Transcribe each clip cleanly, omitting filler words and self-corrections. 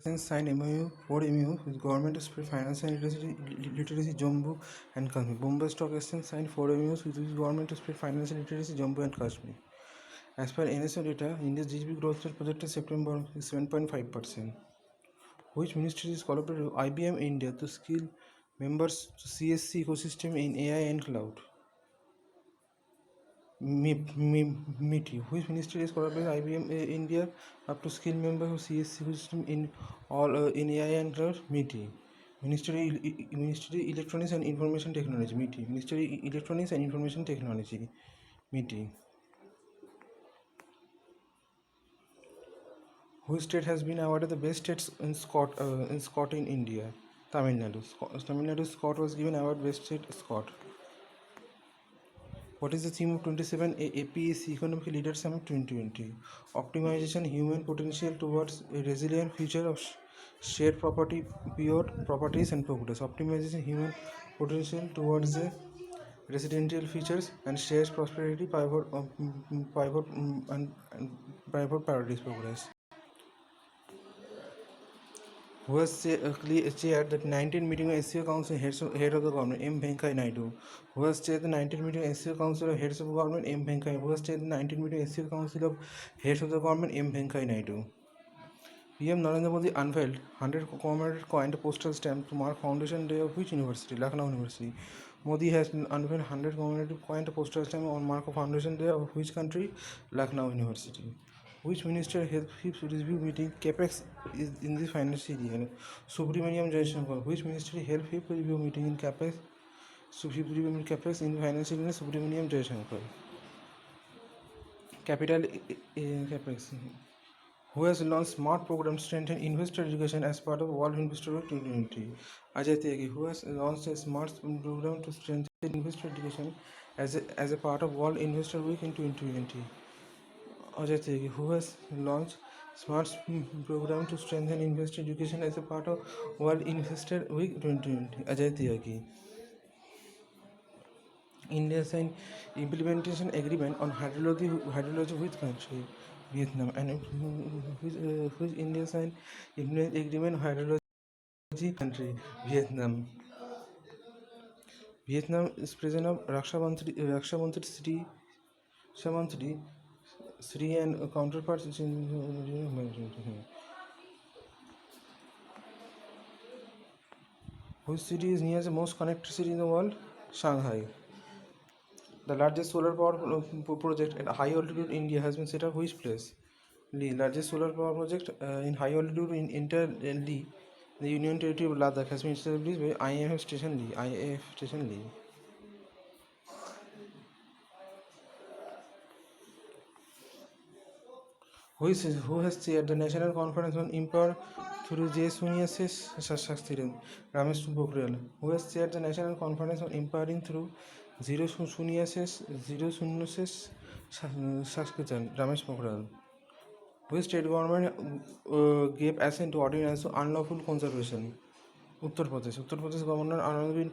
Since signed MOU, 4 MOU with government to spread financial literacy Jammu and Kashmir. Bombay Stock Exchange signed 4 MOUs with government to spread financial literacy Jammu and Kashmir. As per NSO data, India's GDP growth rate projected September is 7.5%. Which ministry is collaborating with IBM India to skill members to CSC ecosystem in AI and cloud? MITI. Which ministry is collaborating with IBM India up to skill members of CSC ecosystem in all in AI and cloud? MITI. Ministry Electronics and Information Technology. MITI. Ministry Electronics and Information Technology. MITI. Which state has been awarded the best states in Scott in India? Tamil Nadu. Tamil Nadu Scott was given award best state Scott. What is the theme of 27 APEC Economic Leaders Summit 2020? Optimization human potential towards a resilient future of shared property, pure properties and progress. Optimization human potential towards a residential features and shared prosperity, and pivot priorities progress. Who has chaired the 19th meeting of SCO Council head of the government M. Venkaiah Naidu? Who has chaired the 19th meeting of SCO Council of Heads of Government M. Venkaiah? Who has chaired the 19th meeting of SCO Council of Heads of the Government M. Venkaiah Naidu? PM Narendra Modi unveiled 100 commemorative coined postal stamp to mark Foundation Day of which university? Lucknow University. Modi has unveiled 100 commemorative coined postal stamp on mark of Foundation Day of which country? Lucknow University. Which minister helps review meeting capex is in this financial year? Subramaniam Jaishankar. Which ministry help review meeting in capex? Capex in financial year? Subramaniam Jaishankar. Capital capex. Who has launched smart program to strengthen investor education as part of World Investor Week 2020? Ajay Tyagi. Who has launched a smart program to strengthen investor education as a part of World Investor Week in 2020? Ajay Tyagi. Who has launched smart program to strengthen investor education as a part of World Investor Week 2020? Ajay Tyagi. India signed implementation agreement on hydrology with country Vietnam, and which India signed implementation agreement on hydrology country Vietnam. Vietnam is president of Raksha Mantri Sri and counterparts Which city is near the most connected city in the world? Shanghai. The largest solar power project at high altitude in India has been set up which place? Lee. Largest solar power project in high altitude in Lee, the Union Territory of Ladakh, has been established by IAF Station Lee. Who has chaired the National Conference on Empower through J. Shastiran? Ramesh Pokhriyal. Who has chaired the National Conference on Empowering through Zero Shunyases Shastiran? Ramesh Pokhriyal. Which state government gave assent to ordinance of unlawful conservation? Uttar Pradesh. Uttar Pradesh Governor Anandabin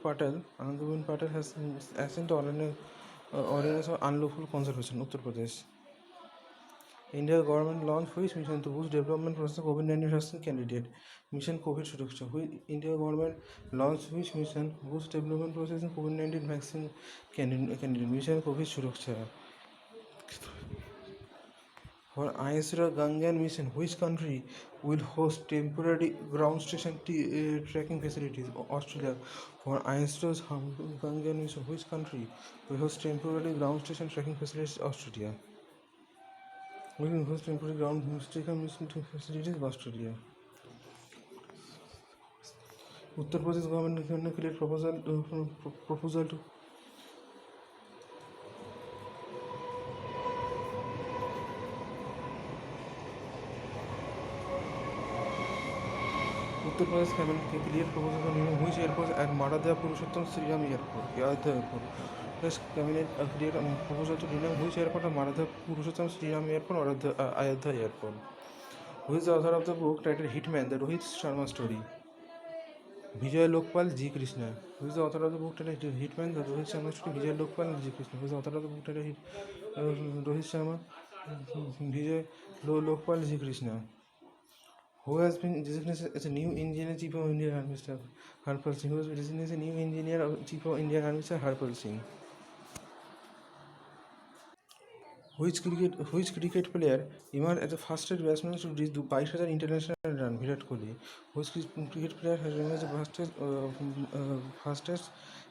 Patel has assent to ordinance of unlawful conservation. Uttar Pradesh. India government launched which mission to boost development process of COVID-19 vaccine candidate? Mission COVID Suraksha. India government launched which mission boost development process of COVID-19 vaccine candidate? Mission COVID Suraksha. For ISRO Gangan mission, which country will host temporary ground station tracking facilities? Australia. For ISRO's Gangan mission, which country will host temporary ground station tracking facilities? Australia. Will host temporary ground station facilities? Australia. Uttar Pradesh government create proposal to Uttar Pradesh cabinet clear proposal on which airport at Maradha Purushottam Sriram Airport, Ayodhya Airport. Plus cabinet clear proposal to rename which airport at Maradha Purushottam Sriram Airport or Ayodhya Airport. Who is the author of the book titled Hitman, the Rohit Sharma story? Vijay Lokpal G. Krishna. Who is the author of the book titled Hitman, the Rohit Sharma story? Vijay Lokpal G. Krishna. Who is the author of the book titled Rohit Sharma? Vijay Lokpal G. Krishna. Who has been designated as a new engineer chief of Indian Army Staff? Harpal Singh. Who has been designated as a new engineer chief of Indian Army Staff? Harpal Singh. Which cricket player emerged as the fastest batsman to reach 22,000 international run? Virat Kohli. Which cricket player has emerged the fastest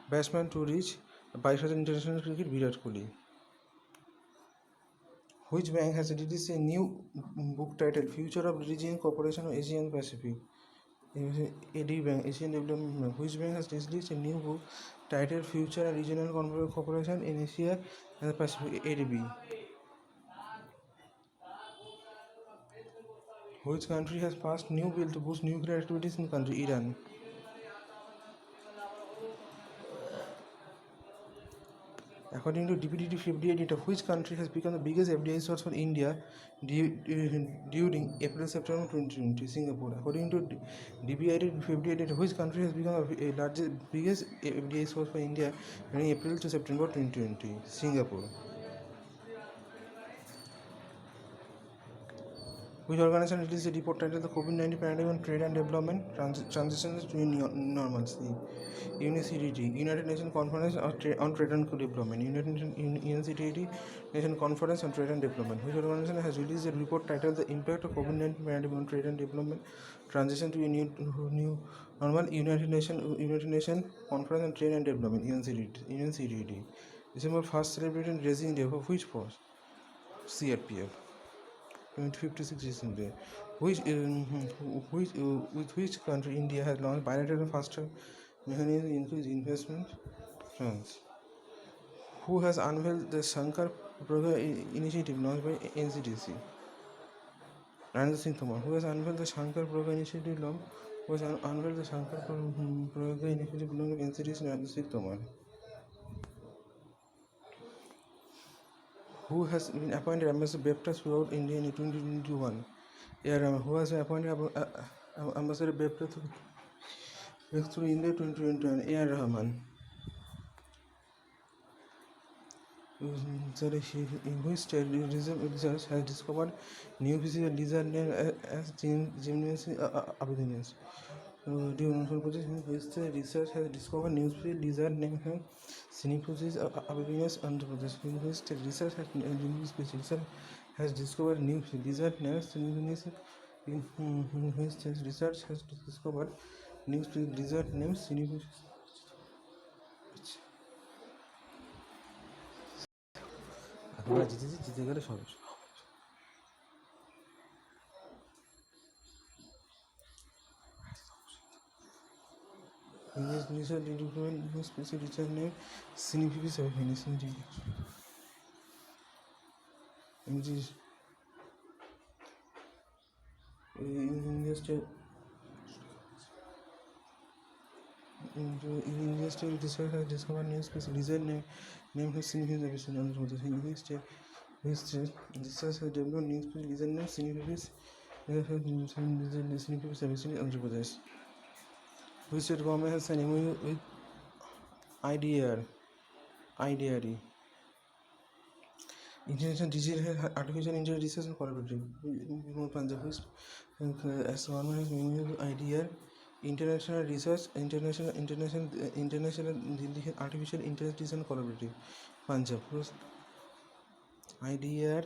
batsman to reach 22,000 international cricket? Virat Kohli. Which bank has released a new book titled Future of Region Cooperation of Asian Pacific? AD Bank, Asian Development Bank. Which bank has released a new book titled Future and Regional Cooperation in Asia and the Pacific? ADB. Which country has passed new bill to boost nuclear activities in the country? Iran. According to DPDT FDI data, which country has become the biggest FDI source for India during April-September 2020? Singapore. According to DPID FDI data, which country has become the biggest FDI source for India during April to September 2020? Singapore. Which organization released a report titled The COVID-19 Pandemic on Trade and Development Transitions to Normalcy? UNCTAD, United Nations Conference on Trade and Development. UNCTAD Nation Conference on Trade and Development. Which organization has released a report titled The Impact of COVID-19 Pandemic on Trade and Development Transition to a New Normal? United Nations Conference on Trade and Development. UNCTAD. December 1st celebrated Raising Day of which force? CRPF. 56 December. With which country India has launched bilateral faster mechanism to increase investment? France. Who has unveiled the Shankar Pragya initiative launched by NCDC? Narendra Singh Tomar. Who has unveiled the Shankar Pragya initiative launched by NCDC? Narendra Singh Tomar. Who has been appointed Ambassador BEPTA throughout India in 2021? A.R. Rahman. Who has been appointed Ambassador BEPTA through India 2021? A.R. Rahman. In which state research has discovered new species of lizard named as Gymnotus abyssinius? During in which the research has discovered new species lizard named Syniphosis abyssinius Andhra Pradesh. In which the research has discovered new lizard named Syniphosis. In which the research has discovered new species lizard named Syniphosis. আমরা জিতে গেলে সব English research development new species research name Syniphosis abyssinius. India state research has discovered new species lizard named Syniphosis abyssinius. Research has developed new species lizard named Syniphosis abyssinius Andhra Pradesh. Which state government has signed MOU with IDRE? International Digital Artificial Intelligence Research and Collaborative. Punjab. Which government has MOU with IDRE? International Artificial Intelligence and Collaborative. Punjab. IDRE,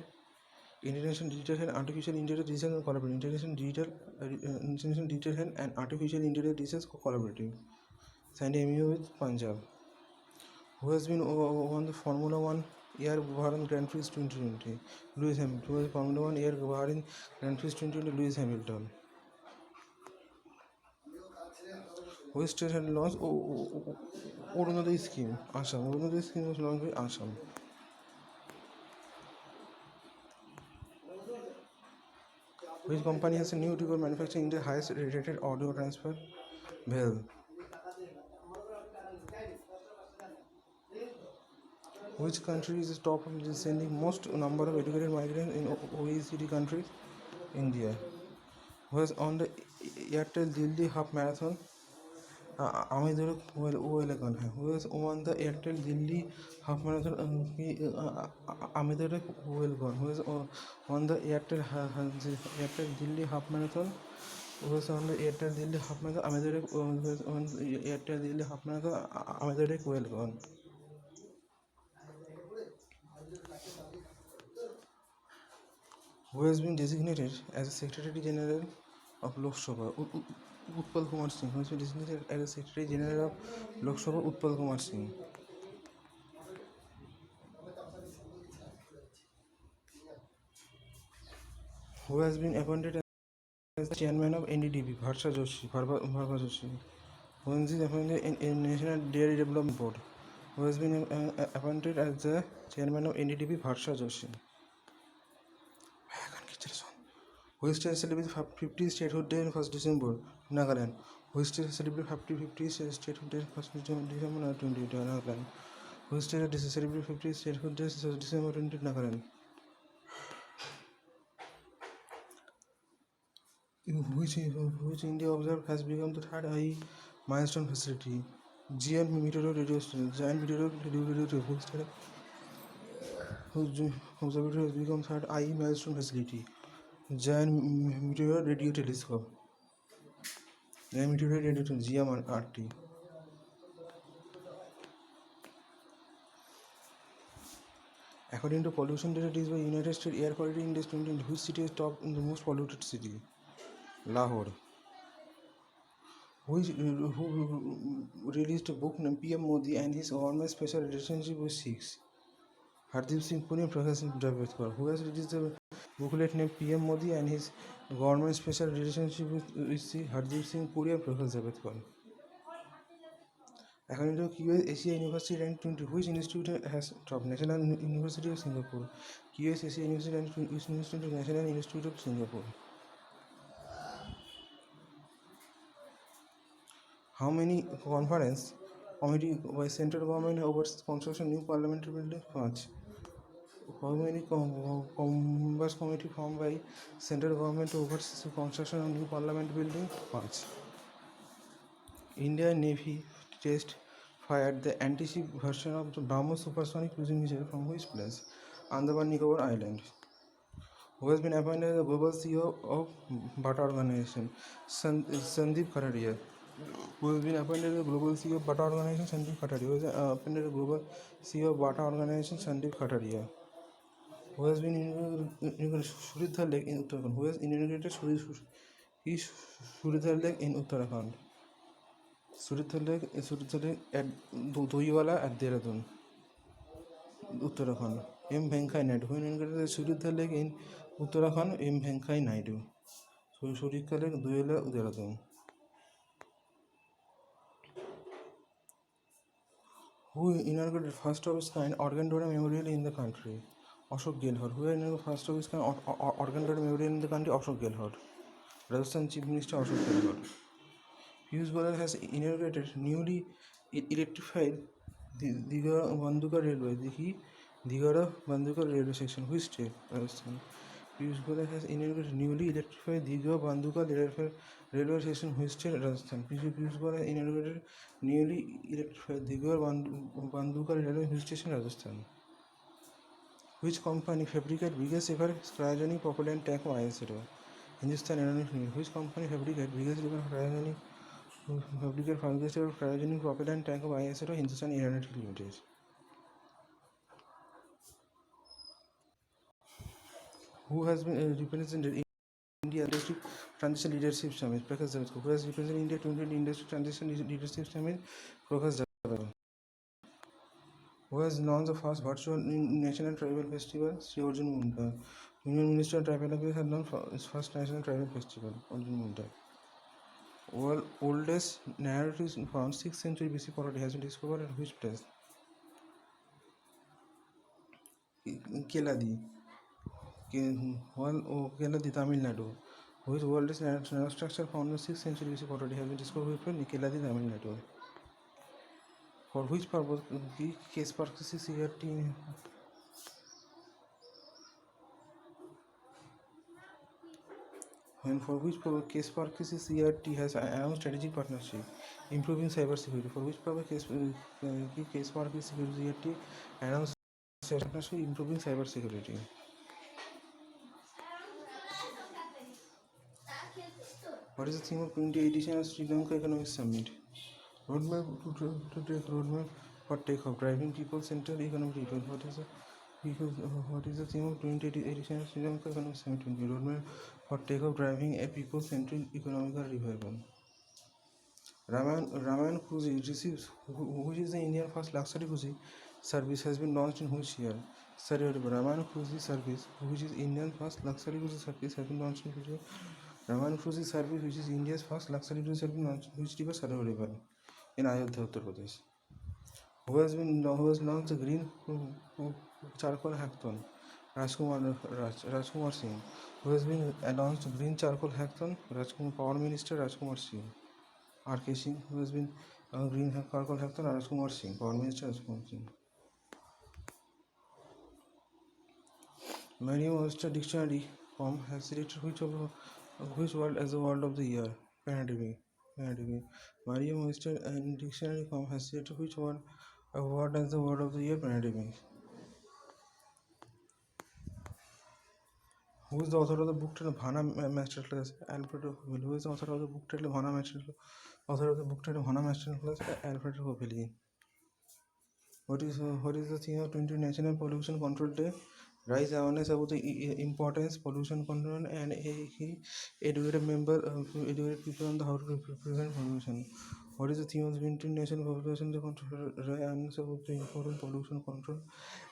International Digital and Artificial Intelligence Research and Collaborative. International Digital and Artificial Intelligence Research Collaborative. Signed MOU with Punjab. Who has been won the Formula 1 Air Bahrain Grand Prix 2020? Lewis Hamilton. Who has Formula 1 Air Bahrain Grand Prix 2020? Lewis Hamilton. Which state had launched Arunodaya scheme? Assam. Arunodaya scheme was launched by Assam. Which company has a new record manufacturing the highest rated audio transfer? Bell. Which country is the top of sending most number of educated migrants in OECD countries? India. Who has on the Airtel Delhi half marathon? Amiduruk Uelagan. Who has won the Airtel Delhi half marathon? Amiduruk Uelagan. Who has won the Airtel Delhi half marathon? was on the Airtel Delhi Hapmaka Amadore on Airtel Delhi Hapmaka Amadore Welcome. Who has been designated as a Secretary General of Lok Sabha? Utpal Kumar Singh, who has been designated as a Secretary General of Lok Sabha, Utpal Kumar Singh. Who has been appointed as the Chairman of NDDB? Bharsha Joshi, Bharva Joshi. Who is appointed in National Dairy Development Board? Who has been appointed as the Chairman of NDDB? Bharsha Joshi. Who celebrates 50 Statehood Day on 1st December? Nagaland. Who celebrates 50 Statehood Day on 1st December 2020? Nagaland. Who celebrates 50 Statehood Day on December 20, Nagaland. Which India observed has become the third high milestone facility? GM Meteoro Radio Station, Giant Meteoro Radio whose observatory has become third high milestone facility? Giant Meteoro Radio Telescope. Giant Meteoro Radio GMRT. According to pollution data released by United States Air Quality Index 2020, which city is top in the most polluted city? Lahore. Who released a book named PM Modi and his government special relationship with Sikhs? Hardeep Singh Puri, Professor Javadkar. Who has released the booklet named PM Modi and his government special relationship with Sikhs? Hardeep Singh Puri and Professor Javadkar. According to QS Asia University ranked 20, which institute has top? National University of Singapore. QS Asia University ranked which institute? National Institute of Singapore. How many conference committee by central government over construction new parliamentary building? 5. How many converse committee formed by central government to oversee construction of new parliament building? 5. Indian Navy test fired the anti-ship version of the BrahMos supersonic cruise missile from which place? Andaman Nicobar Island. Who has been appointed as the global CEO of Bata Organization? Sandeep Kataria. Who has been appointed as the global CEO of Bata Organization? Sandeep Kataria. Who has appointed as the global CEO of Bata Organization? Sandeep Kataria. Who has been inaugurated Suridhar Lake in Uttarakhand? Who has inaugurated Suridhar Lake in Uttarakhand? Suridhar Lake at Doiwala at Dehradun, Uttarakhand. M. Venkaiah Naidu. Who inaugurated Suridhar Lake in Uttarakhand? M. Venkaiah Naidu. Suridhar Lake, Doiwala, Dehradun. Who inaugurated first of its kind organ donor memorial in the country? Ashok Gehlot. Who inaugurated first of its kind organ donor memorial in the country? Ashok Gehlot. Rajasthan Chief Minister Ashok Gehlot. Piyush Goyal has inaugurated newly electrified Digara-Bandukar Railway. Digara-Bandukar Railway section. Which state? Rajasthan. Piyush Goyal has inaugurated newly electrified Digara-Bandukar Railway section. Which state? Rajasthan. Piyush Goyal has inaugurated newly electrified Digara-Bandukar Railway station. Rajasthan. Which company fabricated biggest ever cryogenic propellant tank of ISRO? Hindustan Aeronautics Limited. Which company fabricated biggest ever cryogenic propellant tank of ISRO? Hindustan Aeronautics Limited. Who has been represented India Industry Transition Leadership Summit? Prakash Javadkar. Who has represented India 2020 Industry Transition Leadership Summit? Prakash Javadkar. Who has launched the first virtual national tribal festival? Sri Arjun Munda. Union Minister of Tribal Affairs has launched its first national tribal festival. Arjun Munda. World oldest narrative found 6th century BC pottery has been discovered at which place? Keladi. Keladi, Tamil Nadu. Which oldest narrative structure found in 6th century BC pottery has been discovered at Keladi, Tamil Nadu. For which purpose case purposes CRT? And for which case purposes CRT has announced strategic partnership, improving cybersecurity? For which purpose case purposes CRT announced partnership, improving cybersecurity? What is the theme of 20 edition of Sri Lanka Economic Summit? Roadmap to take roadmap for takeoff, driving people-centered economic development. What is the theme of 20 edition of Sri Lanka Economic Summit? Roadmap for takeoff, driving a people-centered economic revival. Raman Cruise receives, which is the Indian first luxury cruise service, has been launched in which year? Saudi Arabia. Raman Cruise service, which is Indian first luxury cruise service, has been launched in which year? Raman Cruise service, which is India's first luxury cruise service, launched in which river? Saudi Arabia, in Ayodhya, Uttar Pradesh. Who has launched the green charcoal hackathon? Rajkumar Singh. Who has been announced green charcoal hackathon? Power Minister Rajkumar Singh. R.K. Singh, who has been green charcoal hackathon? Rajkumar Singh. Power Minister Rajkumar Singh. Merriam-Webster Dictionary has selected which word as the word of the year? Pandemic. Merriam-Webster Dictionary has selected which word as the word of the year? Pandemic. Who is the author of the book titled Bhana Masterclass? Alfredo Covelli. Who is the author of the book titled Bhana Masterclass? Alfredo Covelli. What is the theme of 20 National Pollution Control Day? Raise awareness about the importance pollution control and educate people on how to prevent pollution. What is the theme of the International Population Control? Raise awareness about the important pollution control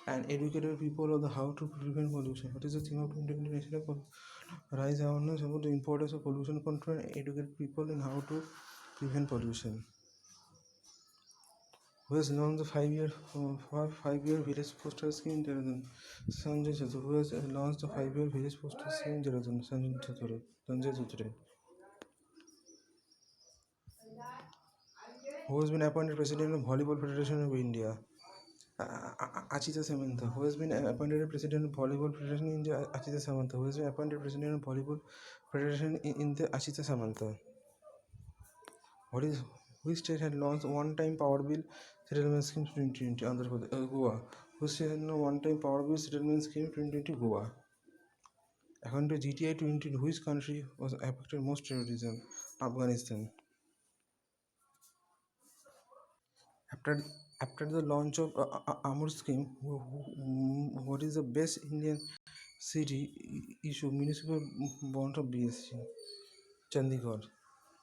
and educate people on how to prevent pollution. What is the theme of International Raise awareness about the importance of pollution control and educate people in how to prevent pollution. Who has launched the five-year village postal scheme in Dehradun? Sanjay Chatur. Who has launched the 5-year village postal scheme in Dehradun? Sanjay Chatur. Who has been appointed president of Volleyball Federation of India? Achita Samantha. Who has been appointed president of Volleyball Federation in India? Achita Samantha. Who has been appointed president of Volleyball Federation in India? Achita Samantha. Which state had launched one-time power bill settlement scheme 2020? Andhra Pradesh, Goa. Which state had no one-time power bill settlement scheme 2020? Goa. According to GTI 2020, which country was affected most terrorism? Afghanistan. After the launch of Amur scheme, what is the best Indian city issue municipal bond of BSc? Chandigarh.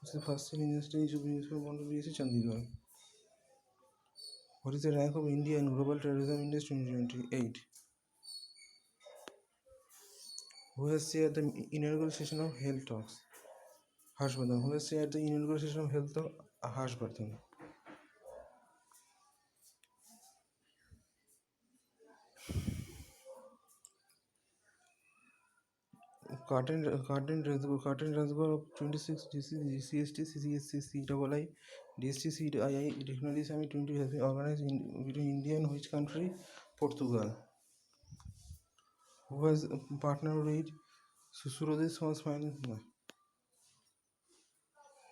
It's the first Indian state issue municipal bond of BSc, Chandigarh. What is the rank of India in Global Terrorism Index 2028? Who has chaired the inaugural session of Health Talks? Harshvardhan. Who has chaired the inaugural session of Health Talks? Harshvardhan. Carton Razgor of 26 CST CCSC CII DST CII Technology Summit 20 has been organized between India and which country? Portugal. Who has partnered with Susurodi Small Smile?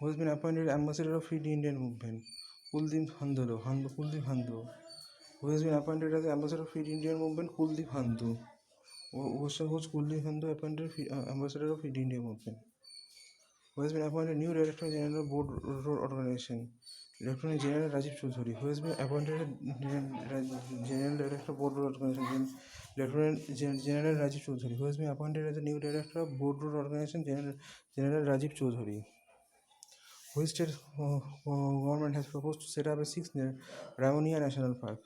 Who has been appointed ambassador of Free Indian Movement? Kuldeep Handho. Who has been appointed as ambassador of Free Indian Movement? Kuldeep Handho. Who's Kuldeep Handho appointed ambassador of Free Indian Movement? Who has been appointed new Director General Board Road Organization? Lieutenant General Rajiv Chaudhary. Who has been appointed General Director Board Road Organization? Lieutenant General Rajiv Chaudhary. Who has been appointed as the new Director of Board Road Organization? General Rajiv Chaudhary. Which state government has proposed to set up a 6th Ramonia National Park?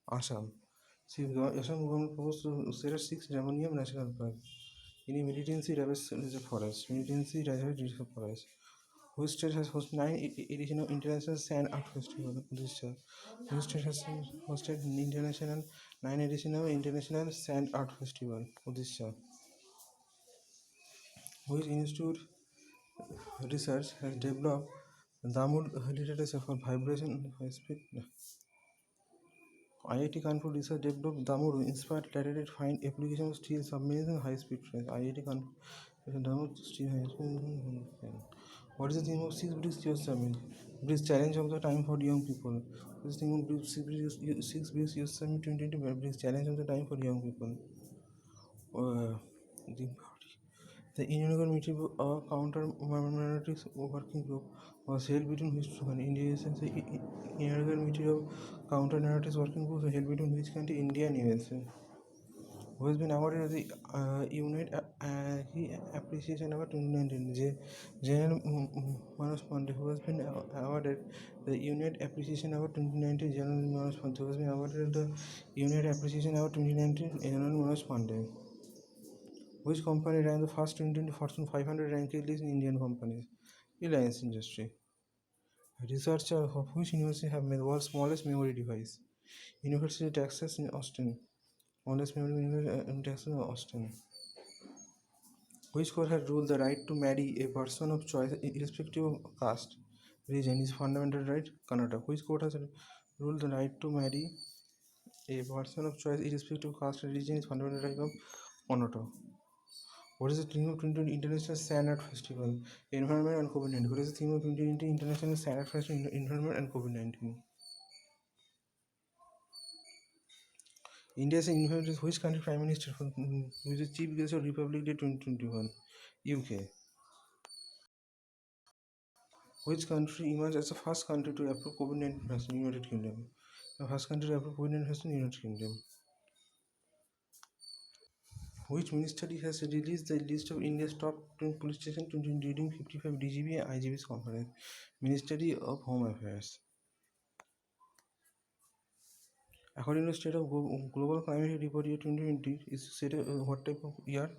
Assam. Assam government proposed to set up 6th Ramonia National Park. In Militancy Reserve Forest. Which state has hosted 9 edition of International Sand Art Festival? Odisha. Which state has hosted international 9 edition of International Sand Art Festival? Odisha. Which institute research has developed Damur literature for vibration high speed? IIT Kanpur research developed Damur inspired laterite find application of steel submarines and high speed trains. IIT Kanpur Damur steel high speed. What is the theme of Six Bricks Youth Summit? Bricks Challenge of the Time for Young People. What is the theme of Six Bricks Youth Summit 2020? Bricks Challenge of the Time for Young People. The Indian Committee Counter Minorities Working Group was held between which two countries? India and the Indian Committee of Counter Minorities Working Group was held between which country? India and USA. Who has been awarded the Unit Appreciation Award 2019? General Manoj Pandey, who has been awarded the Unit Appreciation Award 2019. General Manoj Pandey, who has been awarded the Unit Appreciation Award 2019. General Manoj Pandey. Which company ran the first 2020 Fortune 500 ranking list in Indian companies? Reliance Industry. Researcher of which university have made the world's smallest memory device? University of Texas in Austin. Smallest memory in Texas in Austin. Which court has ruled the right to marry a person of choice irrespective of caste, religion is fundamental right? Karnataka. Which court has ruled the right to marry a person of choice irrespective of caste, religion is fundamental right of Karnataka. What is the theme of 2020 International Sand Art Festival? Environment and COVID-19. What is the theme of 2020 International Sand Art Festival? Environment and COVID-19. India's invite is which country Prime Minister who is the Chief Guest of Republic Day 2021? UK. Which country emerged as the first country to approve COVID-19 vaccine? United Kingdom. The first country to approve COVID-19 vaccine? United Kingdom. Which ministry has released the list of India's top 10 police stations during 55 DGB and IGB's conference? Ministry of Home Affairs. According to the State of Global Climate Report year 2020, is said what type of year?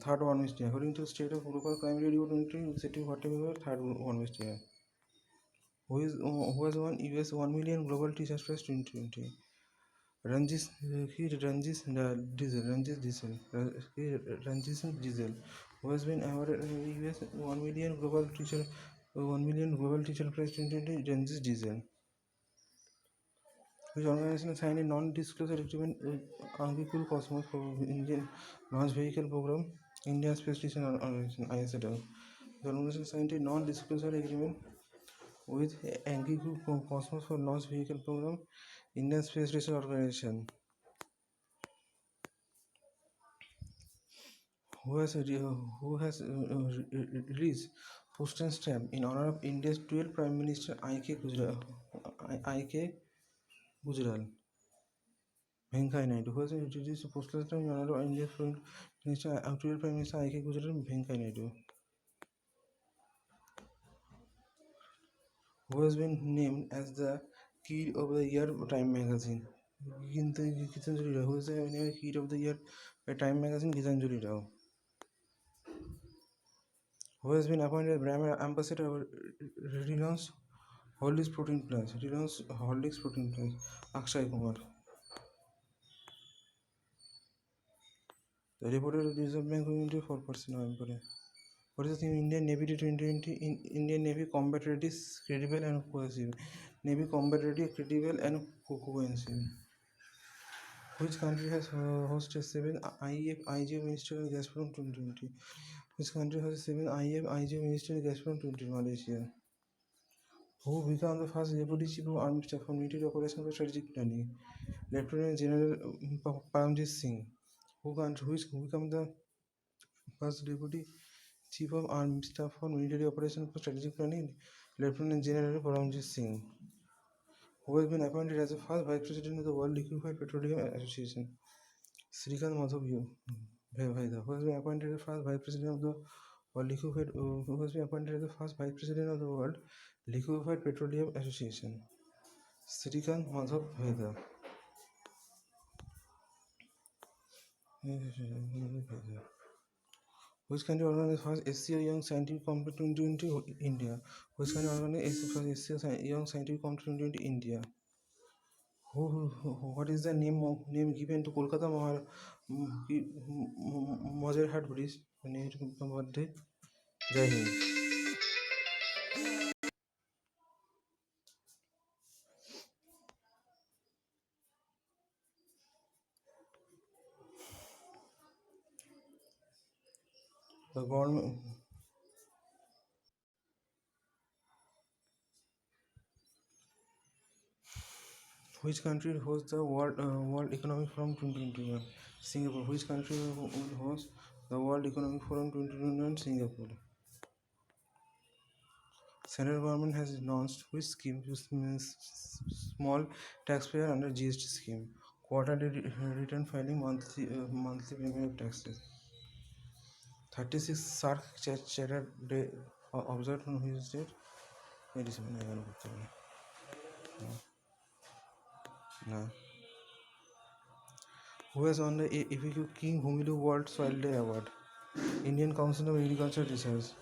Third warmest year. According to the State of Global Climate Report 2020, is said what type of year? Third warmest year. Who has won US 1 million Global Teachers Prize 2020? Ranjit Diesel, who has been awarded US 1 million Global Teacher Prize 2020. Ranjit Diesel. Which organization signed a non-disclosure agreement with Angkor Cosmos for Indian Launch Vehicle Program? Indian Space Station Organization (ISRO). The organization signed a non-disclosure agreement with Angkor Cosmos for Launch Vehicle Program, Indian Space Station Organization. Who has released postage stamp in honor of India's 12th Prime Minister I.K. Gujral? Venkaiah Naidu. Who has released postage stamp in honor of India's 12th Prime Minister I.K. Gujral? Venkaiah Naidu. Who has been named as the Kid of the Year by Time Magazine? Gitanjali Rao. Who is the Kid of the Year by Time Magazine? Gitanjali Rao. Who has been appointed brand ambassador of Reliance Horlicks Protein Plus? Reliance Horlicks Protein Plus. Akshay Kumar. The reported Reserve Bank of India 4% November. What is the theme? Indian Navy 2020? Indian Navy Combat Ready, Credible and Cohesive. Navy Combat Ready, Credible and Cohesive. Which country has hosted 7 IEF IGO Ministerial Gazprom 2020? Which country has 7 IEF IGO Ministerial Gazprom 2020? Malaysia. Who became the first Deputy Chief of Army Staff for Military Operations for Strategic Planning? Lieutenant General Paramjit Singh. Who became the first Deputy Chief of Army Staff for Military Operations for Strategic Planning? Lieutenant General Paramjit Singh. Who has been appointed as the first Vice President of the World Liquefied Petroleum Association? Srikant Madhav Vaida. Who has been appointed as the first Vice President of the World Liquefied Petroleum Association? Srikant Madhav Vaida. Which country organized first SCO Young Scientific Competition 2020? India. Which country organized first SCO Young Scientific Competition 2020? India. What is the name given to Kolkata Mozarhat Bridge? Birthday. Jai Hind. The government. Which country hosts the World Economic Forum 2021? Singapore. Which country will host The World Economic Forum 2021 Singapore. Central government has launched which scheme to small taxpayer under GST scheme. Quarterly return filing, monthly payment of taxes. 36 SARC Charter Day observed on which date? No. Who has won the FAQ King Bhumilu World Soil Day Award? Indian Council of Agriculture Research.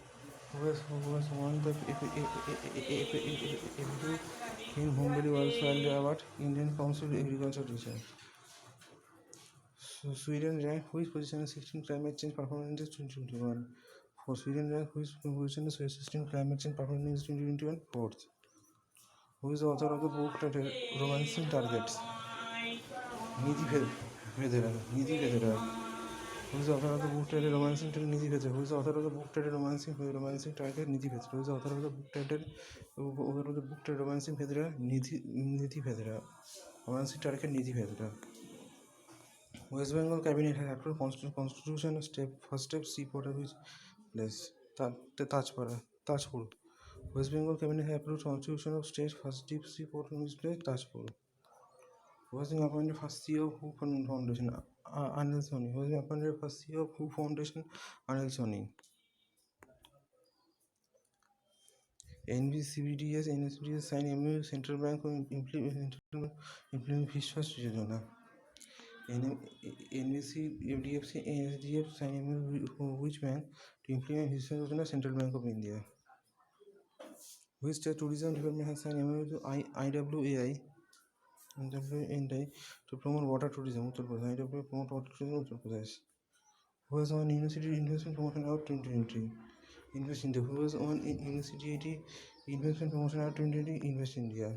Who has won the FAQ King Bhumilu World Soil Day Award? Indian Council of Agriculture Research. So Sweden ranked which position in 16 climate change performance index 2021? For Sweden ranked which position in 16 climate change performance index 2021? Fourth. Who is the author of the book titled Romancing Targets? Nidhi Vedera. Who is the author of the book titled Romancing Target? Nidhi Vedera. Who is the author of the book titled Romancing Target? Nidhi Vedera. Who is the author of the book titled Romancing Vedera? Nidhi Vedera. Romancing Target Nidhi Vedera. West Bengal cabinet has approved constitution first step seaport of which place? Tajpur. West Bengal cabinet has approved constitution of state first deep seaport in which place? Tajpur. Who has been appointed first CEO of WHO Foundation? Anil Soni. Who has been appointed first CEO of WHO Foundation? Anil Soni. NBCBDS signed MOU Central Bank of implement Vishwas Yojana. NBC, FDFC, and SDF signed MOU which bank to implement Vishwas Yojana? Central Bank of India. Which state tourism department has signed MOU to IWAI to promote water tourism? Uttar Pradesh. IWA promote water tourism, Uttar Pradesh. Who has won University Investment Promotion Award 2020? Invest India. Who has won University Investment Promotion Award 2020? Invest India.